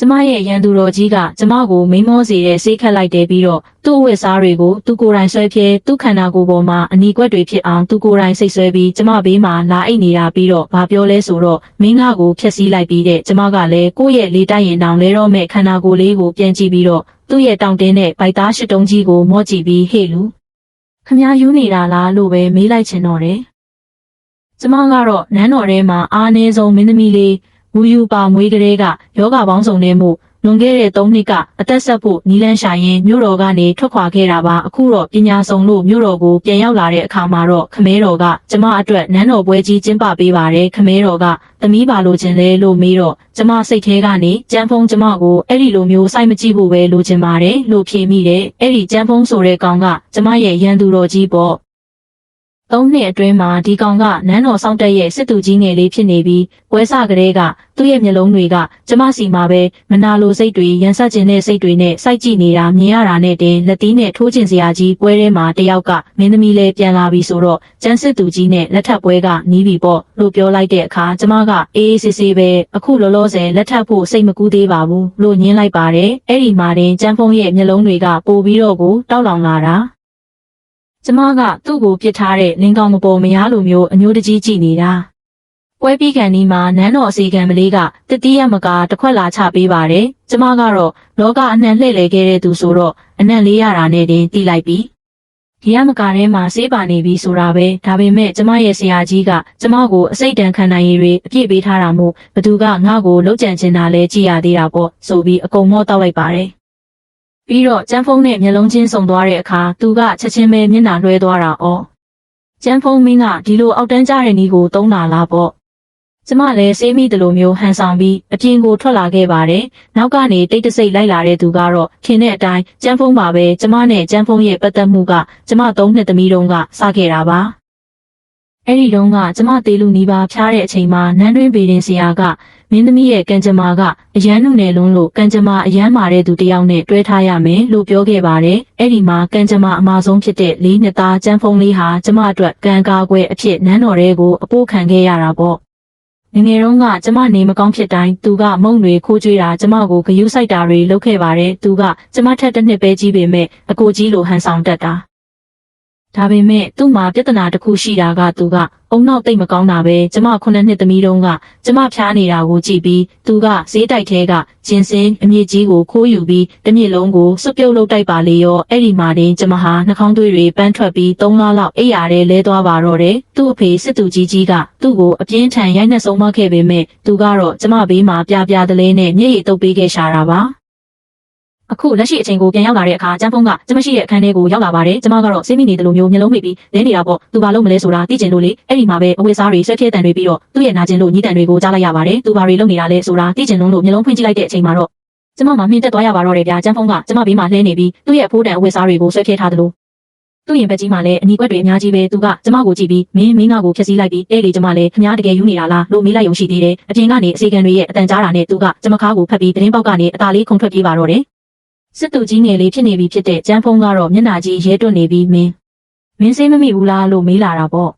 ကျမရဲ့ရန်သူတော်ကြီးကကျမကိုမိမောစေတဲ့ဆေးခတ်လိုက်တယ်ပြီးတော့သူ့အဝတ်စားတွေကိုသူကိုယ်တိုင်ဆွဲဖြဲသူ့ခန္ဓာကိုယ်ပေါ်မှာအနီကွက်တွေဖြစ်အောင်သူကိုယ်တိုင်စိတ်ဆွဲပြီးကျမဘေးမှာလာအိတ်နေတာပြီးတော့ဘာပြောလဲဆိုတော့မင်းငါကိုဖျက်ဆီးလိုက်ပြီးတဲ့ကျမကလည်းကိုယ့်ရဲ့လေတိုက်ရင်တောင်လဲတော့မဲ့ခန္ဓာကိုယ်လေးကိုပြန်ကြည့်ပြီးတော့သူ့ရဲ့တောင်တင်းတဲ့ဗိုက်သားရှစ်တုံးကြီးကိုမော့ကြည့်ပြီးဟေ့လူခမယူနေတာလားလို့ပဲမေးလိုက်ချင်တော့တယ်ကျမကတော့နန်းတော်ထဲမှာအားနည်းဆုံးမင်းသမီးလေးဝူယူပါမွေးကလေးကယောဂပေါင်းစုံနဲ့မှုလွန်ခဲ့တဲ့3နှစ်ကအသက်ဆက်ဖို့နီလန်းရှာရင်မြို့တော်ကနေထွက်ခွာခဲ့တာပါအခုတော့ပညာစုံလို့မြို့တော်ကိုပြန်ရောက်လာတဲ့အခါမှာတော့ခမဲတော်ကကျမအတွက်နန်းတော်ပွဲကြီးကျင်းပပေးပါတယ်ခမဲတော်ကသမီးပါလို့ခြင်းလဲလို့မေးတော့ကျမစိတ်ထဲကနေကျန်းဖုံးကျမကိုအဲ့ဒီလိုမျိုးစိုက်မကြည့်ဖို့ပဲလိုချင်ပါတယ်လို့ဖြေမိတယ်အဲ့ဒီကျန်းဖုံးဆိုတဲ့ကောင်ကကျမရဲ့ရန်သူတော်ကြီးပေါ့3နှစ်အတွင်းမှာဒီကောင်ကနန်းတော်ဆောင်တက်ရဲ့စစ်သူကြီးငယ်လေးဖြစ်နေပြီးပွဲစကလေးကသူ့ရဲ့မျက်လုံးတွေကကျမစီမှာပဲမနာလိုစိတ်တွေရန်ဆက်ခြင်းတဲ့စိတ်တွေနဲ့စိုက်ကြည့်နေတာမြင်ရတာနဲ့တင်လက်သီးနဲ့ထိုးကျင်စရာကြီးပွဲထဲမှာတယောက်ကမင်းသမီးလေးပြန်လာပြီဆိုတော့ကျန်းစစ်သူကြီးနဲ့လက်ထပ်ပွဲကနီးပြီပေါ့လို့ပြောလိုက်တဲ့အခါကျမကအေးအေးဆေးဆေးပဲအခုလောလောဆယ်လက်ထပ်ဖို့စိတ်မကူးသေးပါဘူးလို့ညင်းလိုက်ပါတယ်အဲ့ဒီမှာတင်ကျန်းဖုံးရဲ့မျက်လုံးတွေကပိုပြီးတော့ကိုတောက်လောင်လာတာကျမကသူ့ကိုပြစ်ထားတဲ့လင်းကောင်မပေါ်မရလိုမျိုးအမျိုးတကြီးကြည့်နေတာပွဲပြီးကန်ဒီမှာနန်းတော်အစီကံမလေးကတတိယမကတစ်ခွက်လာချပေးပါတယ်ကျမကတော့လောကအနှံလှည့်လည်ခဲ့တဲ့သူဆိုတော့အနှံလေးရတာနဲ့တင်တီးလိုက်ပြီဒီရမကထဲမှာဆေးပါနေပြီဆိုတာပဲဒါပေမဲ့ကျမရဲ့ဆရာကြီးကကျမကိုအစိတ်တန်ခံနိုင်ရည်တွေအပြည့်ပေးထားတာမို့ဘသူကငါ့ကိုလှုပ်ကြံချင်တာလဲကြည်ရသေးတာပေါ့ဆိုပြီးအကုန်မော့တောက်လိုက်ပါတယ်ပြီးတော့ကျန်းဖုံးနဲ့မျက်လုံးချင်းစုံသွားတဲ့အခါသူကချက်ချင်းပဲမျက်နှာလွှဲသွားတာအော်ကျန်းဖုံးမင်းကဒီလိုအောက်တန်းကျတဲ့နီးကိုသုံးတာလားပေါ့ကျမလည်းစေးမိတယ်လို့မျိုးဟန်ဆောင်ပြီးအပြင်ကိုထွက်လာခဲ့ပါတယ်နောက်ကနေတိတ်တဆိတ်လိုက်လာတဲ့သူကတော့ခင်တဲ့အတိုင်းကျန်းဖုံးပါပဲကျမနဲ့ကျန်းဖုံးရဲ့ပတ်သက်မှုကကျမ3နှစ်သမီးတုန်းကစခဲ့တာပါအဲ့ဒီတုန်းကကျမတေးလူနီးပါးဖျားတဲ့အချိန်မှာနန်းတွင်းပေတင်ဆရာကမင်းသမီးရဲ့ကံကြမ္မာကအရန်နုနယ်လုံးလို့ကံကြမ္မာအရန်မာတဲ့သူတယောက်နဲ့တွဲထားရမယ်လို့ပြောခဲ့ပါတယ်။အဲ့ဒီမှာကံကြမ္မာအမှားဆုံးဖြစ်တဲ့လေးနှစ်သားကျန်းဖုံးလေးဟာကျမအတွက်ကံကားကွယ်အဖြစ်နန်းတော်ထဲကိုအပို့ခံခဲ့ရတာပေါ့။ငယ်ငယ်တုန်းကကျမနေမကောင်းဖြစ်တိုင်းသူကမုံတွေခိုးကြွေးတာကျမကိုဂယုစိုက်တာတွေလုပ်ခဲ့ပါတယ်။သူကကျမထက်တစ်နှစ်ပဲကြီးပေမဲ့အကိုကြီးလိုဟန်ဆောင်တတ်တာ။ဒါပေမဲ့သူ့မှာပြဿနာတစ်ခုရှိတာကသူကအုံနောက်တိတ်မကောင်းတာပဲကျမ9နှစ်သမီးတုန်းကကျမဖျားနေတာကိုကြည့်ပြီးသူကဈေးတိုက်ထဲကဂျင်းစင်းအမြင့်ကြီးကိုခိုးယူပြီးတစ်မြစ်လုံးကိုစွပ်ပြုတ်လုပ်တိုက်ပါလေရောအဲ့ဒီမှာတင်ကျမဟာနှာခေါင်းသွေးတွေပန်းထွက်ပြီး3လလောက်အိပ်ရာထဲလဲသွားပါတော့တယ်သူ့အဖေစစ်သူကြီးကသူ့ကိုအပြင်းထန်ရိုက်နှက်ဆုံးမခဲ့ပေမဲ့သူကတော့ကျမဘေးမှာပြပြတလဲနဲ့မျက်ရည်တုပ်ပေးခဲ့ရှာတာပါအခုလက်ရှိအချိန်ကိုပြန်ရောက်လာတဲ့အခါကျန်းဖုံးကကျမရှိတဲ့အခန်းထဲကိုရောက်လာပါတယ်ကျမကတော့စိတ်မိနေတယ်လို့မျိုးမျက်လုံးမိပြီးလဲနေတာပေါ့သူဘာလို့မလဲဆိုတာသိကျင်လို့လေအဲ့ဒီမှာပဲအဝတ်စားတွေဆွဲဖြဲတန်တွေပြီးတော့သူ့ရဲ့နာကျင်လို့ညီးတန်တွေကိုကြားလိုက်ရပါတယ်သူဘာတွေလုပ်နေတာလဲဆိုတာသိကျင်လို့မျက်လုံးဖွင့်ကြည့်လိုက်တဲ့အချိန်မှာတော့ကျမမှမြင်တက်သွားရပါတော့တယ်ဗျာကျန်းဖုံးကကျမဘေးမှာလှဲနေပြီးသူ့ရဲ့အဖိုးတန်အဝတ်စားတွေကိုဆွဲဖြဲထားတယ်လို့သူ့ရင်ဘက်ကြီးမှာလည်းအနီကွက်တွေအများကြီးပဲသူကကျမကိုကြည့်ပြီးမင်းငါကိုဖျက်ဆီးလိုက်ပြီးအဲ့လေကျမလည်းခမားတကယ်ယူနေတာလားလို့မေးလိုက်ရုံရှိသေးတယ်အပြင်ကနေအစီကံတွေရဲ့အတန်ကြားတာနဲ့သူကကျမခါကိုဖတ်ပြီးတင်းပေါက်ကနေအသာလေးခုန်ထွက်ပြေးပါတော့တယ်စစ်သူကြီးငယ်လေးဖြစ်နေပြီဖြစ်တဲ့ကျန်းဖုံးကတော့မျက်နှာကြီးရဲတွန့်နေပြီးမင်းစိတ်မမိဘူးလားလို့မေးလာတာပေါ့